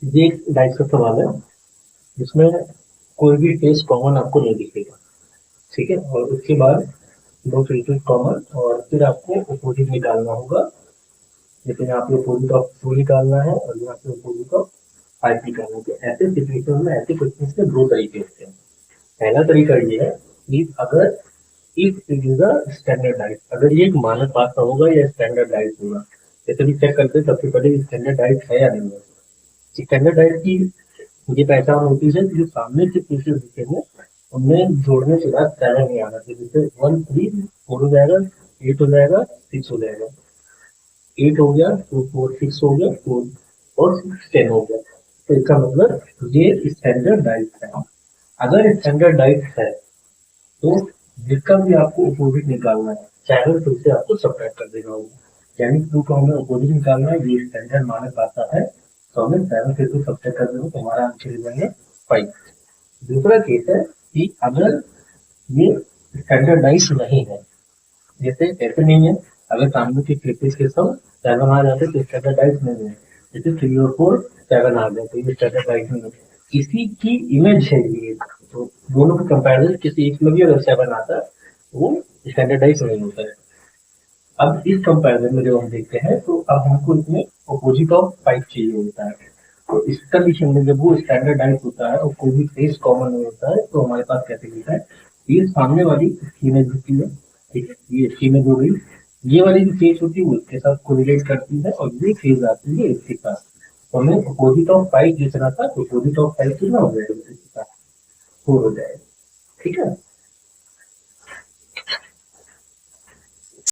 ये एक डाइस का सवाल है जिसमें कोई भी फेस कॉमन आपको नहीं दिखेगा। ठीक है, और उसके बाद दो फेसेस कॉमन और फिर आपको अपोजिट निकालना होगा। जैसे यहाँ पे अपोजिट ऑफ टू निकालना है और यहाँ पे अपोजिट ऑफ फाइव निकालना है। तो ऐसे सिचुएशन में ऐसे क्वेश्चन के दो तरीके होते हैं। पहला तरीका ये है कि अगर if it is a standardize, अगर ये एक मानक भाषा होगा या स्टैंडर्डाइज होगा। जैसे भी चेक करते हैं सबसे पहले स्टैंडर्डाइज है या नहीं है। स्टैंडर्डाइज की ये पहचान होती है कि जो सामने के पीसेस दिखेंगे उनमें जोड़ने के बाद 7 नहीं आना चाहिए। जैसे 1 3 4 हो जाएगा, 8 हो जाएगा, 6 हो जाएगा, 8 हो गया तो 4 6 हो गया, 4 और 6 10 हो गया। तो इसका मतलब ये स्टैंडर्डाइज है। अगर स्टैंडर्डाइज है तो जिसका भी आपको अपोजिट निकालना है, चाहे फिर से आपको सब्ट्रैक्ट कर देना होगा। यानी 2 का हमें अपोजिट निकालना है, ये स्टैंडर्ड मानक आता है, तो हमें 7 से 2 सब्ट्रैक्ट कर देना, तो हमारा आंसर हो जाएगा 5। दूसरा केस है कि अगर ये स्टैंडर्डाइज नहीं है, जैसे ऐसे नहीं है, अगर सामने के केसेस के सब 7 आ जाते तो स्टैंडर्डाइज नहीं है। जैसे 3 और 4 7 आ गए तो ये स्टैंडर्डाइज नहीं है। किसी की इमेज है ये, तो दोनों का कंपैरिजन किसी एक में भी अगर 7 आता है तो वो स्टैंडर्डाइज नहीं होता है। अब इस कंपैरिजन में जो हम देखते हैं तो अब हमको इसमें अपोजिट ऑफ 5 चाहिए होता है। तो इस कंडीशन में जब वो स्टैंडर्डाइज होता है और कोई भी फेस कॉमन नहीं होता है तो हमारे पास कैसे मिलता है, ये सामने वाली इसकी इमेज होती है। ठीक है, ये इसकी इमेज हो गई। ये वाली जो फेस होती है वो इसके साथ कोरिलेट करती है और ये फेस आती है इसके साथ। तो हमें अपोजिट ऑफ 5 जितना था, अपोजिट ऑफ 5 कितना हो जाएगा इसके साथ, 4 हो जाएगा। ठीक है,